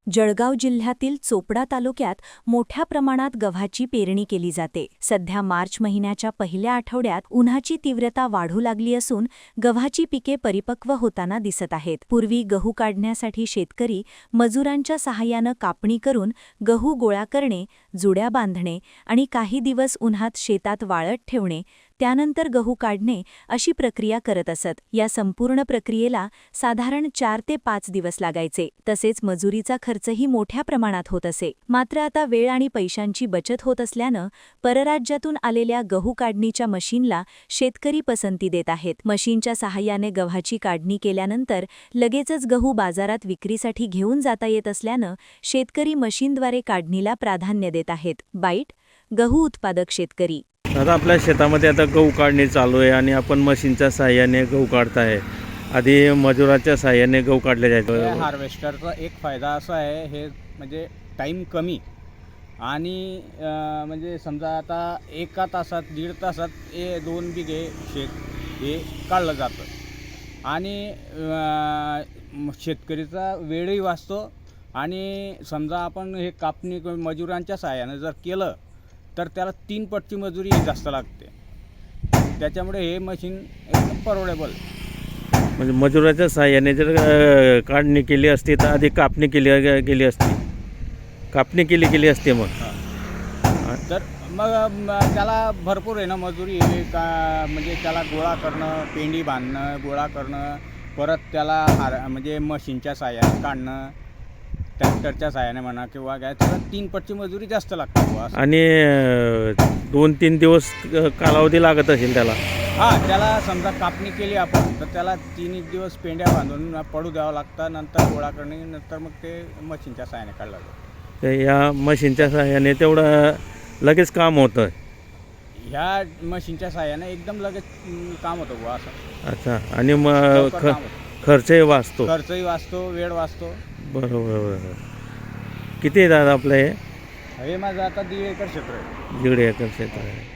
जळगाव जिल्ह्यातील चोपडा तालुक्यात मोठ्या प्रमाणात गव्हाची पेरणी केली जाते। सध्या मार्च महिन्याच्या पहिल्या आठवड्यात उन्हाची तीव्रता वाढू लागली असून गव्हाची पिके परिपक्व होताना दिसत आहेत। पूर्वी गहू काढण्यासाठी शेतकरी मजुरांच्या सहाय्याने कापणी करून गहू गोळा करणे, जुड्या बांधणे आणि काही दिवस उन्हात शेतात वाळत ठेवणे, त्यानंतर गहू काढणे अशी प्रक्रिया करत असत। या संपूर्ण प्रक्रियेला साधारण 4 ते 5 दिवस लागायचे। तसेच मजुरीचा खर्चही मोठ्या प्रमाणात होत असे। मात्र आता वेळ आणि पैशांची बचत होत असल्याने परराज्यातून आलेल्या गहू काढणीच्या मशीनला शेतकरी पसंती देत आहेत। मशीनच्या सहाय्याने गव्हाची काढणी केल्यानंतर लगेचच गहू बाजारात विक्रीसाठी घेऊन जाता येत असल्याने शेतकरी मशीनद्वारे काढणीला प्राधान्य देत आहेत। बाईट गहू उत्पादक शेतकरी। आता आपल्या शेतामध्ये आता गहू काढणी चालू आहे आणि आपण मशीनच्या सहाय्याने गहू काढताय। आधी मजुराच्या सहाय्याने गहू काढले जायचे। हार्वेस्टरचा एक फायदा असा आहे, हे म्हणजे टाईम कमी आणि म्हणजे समजा आता 1 तासात 1.5 तासात 2 बिघे शेत हे काढलं जातं आणि शेतकरीचा वेळही वाचतो आणि समजा आपण हे कापणी मजुरांच्या सहाय्याने जर केलं तर त्याला 3 पटची मजुरी जास्त लागते। त्याच्यामुळे हे मशीन एकदम परवडेबल। म्हणजे मजुराच्या सहाय्याने जर काढणी केली असती तर आधी कापणी केली असती, कापणी केली असते मग तर मग त्याला भरपूर आहे ना मजुरी आहे का, म्हणजे त्याला गोळा करणं, पेंडी बांधणं, गोळा करणं, परत त्याला म्हणजे मशीनच्या सहाय्याने काढणं, ट्रॅक्टरच्या सहाय्याने म्हणा किंवा काय, त्याला 3 पटची मजुरी जास्त लागते आणि 2-3 दिवस कालावधी लागत असेल त्याला। हां, त्याला समजा कापणी केली आपण तर त्याला 3 दिवस पेंड्या बांधून पडू द्यावं लागतं, नंतर गोळा करणे, नंतर मग ते मशीनच्या सहाय्याने काढलं जातं। तर या मशीनच्या सहाय्याने तेवढं लगेच काम होतं। ह्या मशीनच्या सहाय्याने एकदम लगेच काम होतं बुवा असं। अच्छा, आणि मग खर्चही वाचतो। खर्चही वाचतो, वेळ वाचतो। बरोबर। किती आहे दादा आपलं हे? हे माझं आता 1.5 एकर क्षेत्र आहे। 1.5 एकर क्षेत्र आहे।